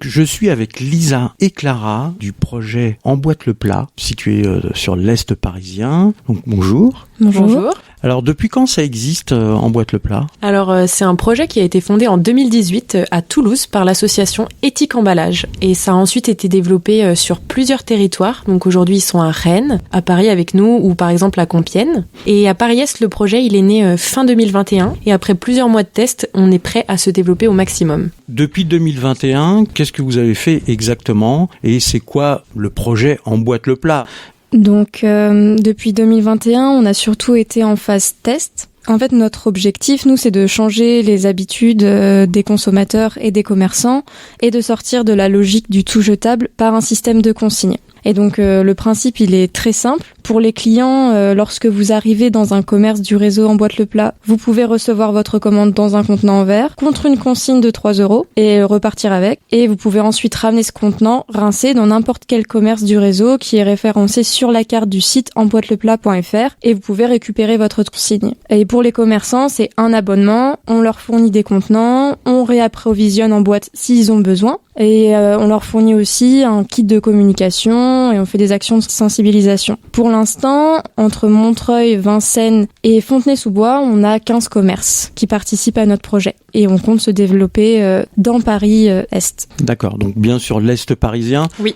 Je suis avec Lisa et Clara du projet Emboîte le plat, situé sur l'Est parisien. Donc bonjour. Bonjour. Alors depuis quand ça existe Emboîte le plat ? Alors c'est un projet qui a été fondé en 2018 à Toulouse par l'association Éthique Emballage. Et ça a ensuite été développé sur plusieurs territoires. Donc aujourd'hui ils sont à Rennes, à Paris avec nous ou par exemple à Compiègne. Et à Paris-Est, le projet il est né fin 2021. Et après plusieurs mois de tests, on est prêt à se développer au maximum. Depuis 2021, qu'est-ce que vous avez fait exactement ? Et c'est quoi le projet Emboîte le plat ? Donc depuis 2021, on a surtout été en phase test. En fait, notre objectif, nous, c'est de changer les habitudes des consommateurs et des commerçants et de sortir de la logique du tout jetable par un système de consigne. Et donc le principe, il est très simple. Pour les clients, lorsque vous arrivez dans un commerce du réseau Emboîte le plat, vous pouvez recevoir votre commande dans un contenant en verre contre une consigne de 3 € et repartir avec. Et vous pouvez ensuite ramener ce contenant rincé dans n'importe quel commerce du réseau qui est référencé sur la carte du site emboîteleplat.fr et vous pouvez récupérer votre consigne. Et pour les commerçants, c'est un abonnement, on leur fournit des contenants, on réapprovisionne en boîte s'ils ont besoin et on leur fournit aussi un kit de communication et on fait des actions de sensibilisation. Pour l'instant, entre Montreuil, Vincennes et Fontenay-sous-Bois, on a 15 commerces qui participent à notre projet. Et on compte se développer dans Paris-Est. D'accord, donc bien sûr l'Est parisien. Oui.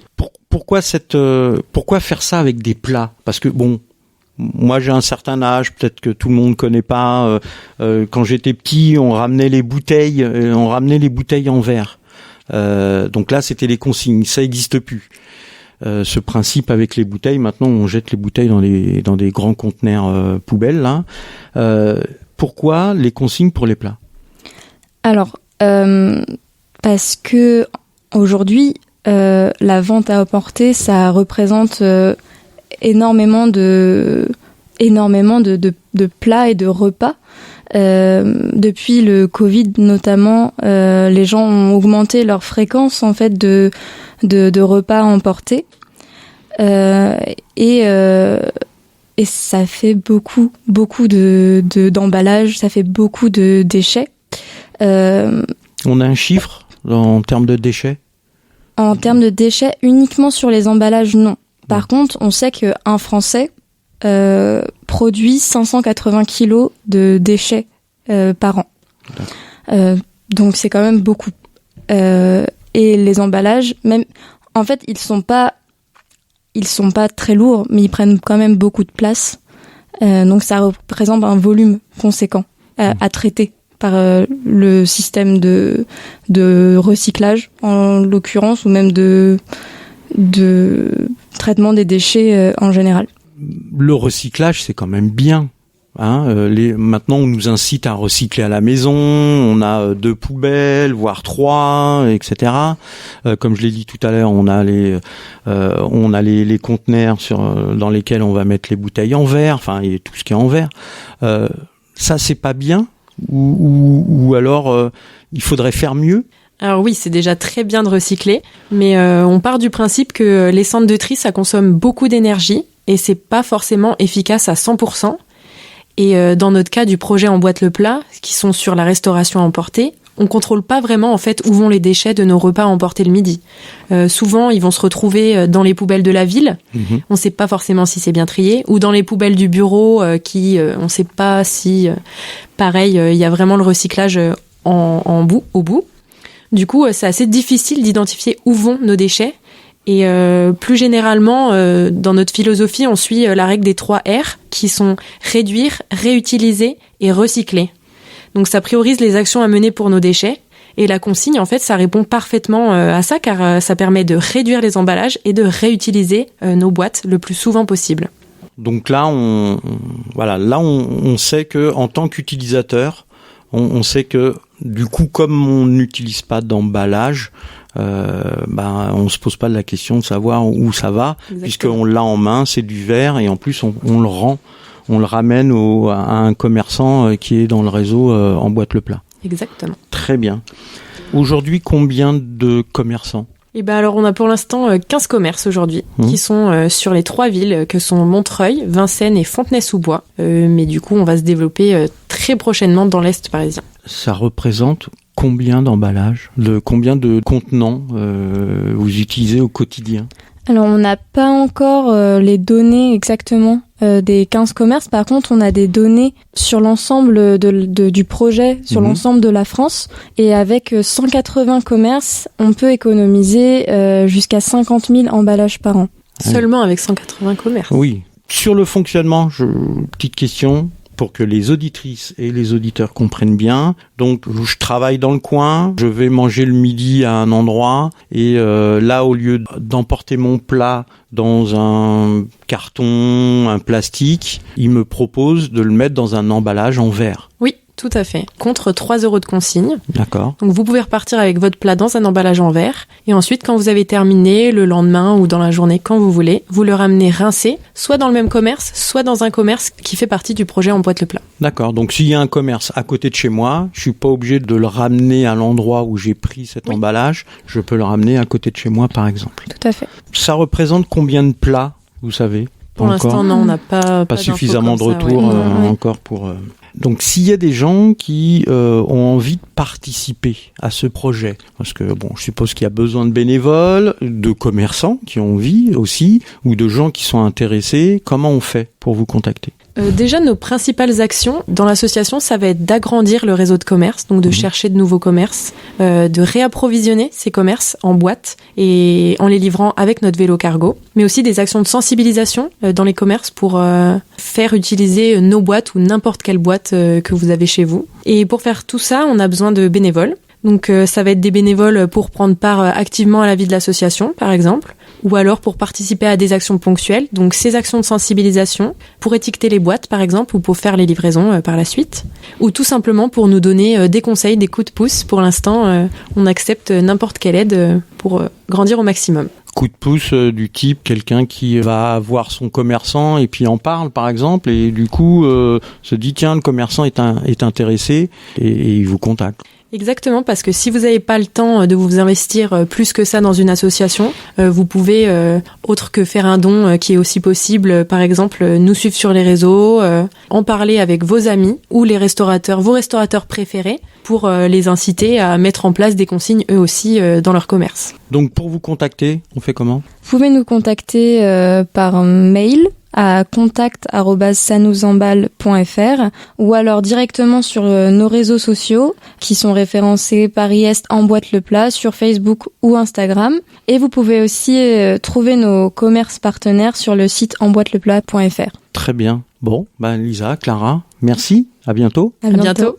Pourquoi faire ça avec des plats ? Parce que bon, moi j'ai un certain âge, peut-être que tout le monde connaît pas. Quand j'étais petit, on ramenait les bouteilles en verre. Donc là, c'était les consignes, ça n'existe plus. Ce principe avec les bouteilles, maintenant on jette les bouteilles dans des grands conteneurs poubelles là. Pourquoi les consignes pour les plats ? Alors parce que aujourd'hui la vente à emporter, ça représente énormément de plats et de repas. Depuis le Covid notamment, les gens ont augmenté leur fréquence en fait de repas emportés et ça fait beaucoup d'emballage, ça fait beaucoup de déchets. On a un chiffre en termes de déchets ? En termes de déchets, uniquement sur les emballages, non. Par contre, on sait qu'un Français produit 580 kilos de déchets par an. Donc c'est quand même beaucoup. Et les emballages, même, en fait, ils sont pas très lourds, mais ils prennent quand même beaucoup de place. Donc ça représente un volume conséquent à traiter par le système de recyclage, en l'occurrence, ou même de traitement des déchets en général. Le recyclage, c'est quand même bien. Maintenant, on nous incite à recycler à la maison. On a 2 poubelles, voire 3, etc. Comme je l'ai dit tout à l'heure, on a les conteneurs dans lesquels on va mettre les bouteilles en verre, enfin, et tout ce qui est en verre. Ça, c'est pas bien, ou alors il faudrait faire mieux. Alors oui, c'est déjà très bien de recycler, mais on part du principe que les centres de tri, ça consomme beaucoup d'énergie et c'est pas forcément efficace à 100%. Et dans notre cas du projet Emboîte le plat, qui sont sur la restauration emportée, on contrôle pas vraiment en fait où vont les déchets de nos repas emportés le midi. Souvent, ils vont se retrouver dans les poubelles de la ville. On sait pas forcément si c'est bien trié, ou dans les poubelles du bureau, on sait pas si, pareil, il y a vraiment le recyclage au bout. Du coup, c'est assez difficile d'identifier où vont nos déchets. Et plus généralement, dans notre philosophie, on suit la règle des 3 R, qui sont réduire, réutiliser et recycler. Donc ça priorise les actions à mener pour nos déchets. Et la consigne, en fait, ça répond parfaitement à ça, car ça permet de réduire les emballages et de réutiliser nos boîtes le plus souvent possible. Donc là, on sait que en tant qu'utilisateur, on sait que du coup, comme on n'utilise pas d'emballage, on se pose pas de la question de savoir où ça va. Exactement. Puisqu'on l'a en main, c'est du verre et en plus on le ramène à un commerçant qui est dans le réseau Emboîte le plat. Exactement. Très bien. Aujourd'hui, combien de commerçants ? Alors on a pour l'instant 15 commerces aujourd'hui qui sont sur les 3 villes que sont Montreuil, Vincennes et Fontenay-sous-Bois. Mais du coup, on va se développer très prochainement dans l'Est parisien. Ça représente combien d'emballages, combien de contenants vous utilisez au quotidien? Alors, on n'a pas encore les données exactement des 15 commerces. Par contre, on a des données sur l'ensemble du projet, sur l'ensemble de la France. Et avec 180 commerces, on peut économiser jusqu'à 50 000 emballages par an. Seulement avec 180 commerces. Oui. Sur le fonctionnement, petite question pour que les auditrices et les auditeurs comprennent bien. Donc, je travaille dans le coin, je vais manger le midi à un endroit et là, au lieu d'emporter mon plat dans un carton, un plastique, ils me proposent de le mettre dans un emballage en verre. Oui, tout à fait. Contre 3 € de consigne. D'accord. Donc vous pouvez repartir avec votre plat dans un emballage en verre. Et ensuite, quand vous avez terminé, le lendemain ou dans la journée, quand vous voulez, vous le ramenez rincé, soit dans le même commerce, soit dans un commerce qui fait partie du projet Emboîte le plat. D'accord. Donc s'il y a un commerce à côté de chez moi, je suis pas obligé de le ramener à l'endroit où j'ai pris cet emballage. Je peux le ramener à côté de chez moi, par exemple. Tout à fait. Ça représente combien de plats, vous savez? Pour l'instant, non, on n'a pas suffisamment de retours ouais. encore pour... Donc, s'il y a des gens qui ont envie de participer à ce projet, parce que bon, je suppose qu'il y a besoin de bénévoles, de commerçants qui ont envie aussi, ou de gens qui sont intéressés, comment on fait pour vous contacter? Déjà, nos principales actions dans l'association, ça va être d'agrandir le réseau de commerce, donc de chercher de nouveaux commerces, de réapprovisionner ces commerces en boîte et en les livrant avec notre vélo cargo, mais aussi des actions de sensibilisation dans les commerces pour faire utiliser nos boîtes ou n'importe quelle boîte que vous avez chez vous. Et pour faire tout ça, on a besoin de bénévoles. Donc ça va être des bénévoles pour prendre part activement à la vie de l'association, par exemple, ou alors pour participer à des actions ponctuelles, donc ces actions de sensibilisation, pour étiqueter les boîtes, par exemple, ou pour faire les livraisons par la suite, ou tout simplement pour nous donner des conseils, des coups de pouce. Pour l'instant, on accepte n'importe quelle aide pour grandir au maximum. Coup de pouce du type quelqu'un qui va voir son commerçant et puis en parle, par exemple, et du coup se dit tiens, le commerçant est intéressé et il vous contacte. Exactement, parce que si vous n'avez pas le temps de vous investir plus que ça dans une association, vous pouvez, autre que faire un don qui est aussi possible, par exemple, nous suivre sur les réseaux, en parler avec vos amis ou vos restaurateurs préférés pour les inciter à mettre en place des consignes eux aussi dans leur commerce. Donc pour vous contacter, on fait comment ? Vous pouvez nous contacter par mail à contact@sanouzemballe.fr ou alors directement sur nos réseaux sociaux qui sont référencés Paris-Est Emboîte le plat sur Facebook ou Instagram. Et vous pouvez aussi trouver nos commerces partenaires sur le site emboîteleplat.fr. Très bien. Bon, Lisa, Clara, merci. À bientôt. À bientôt.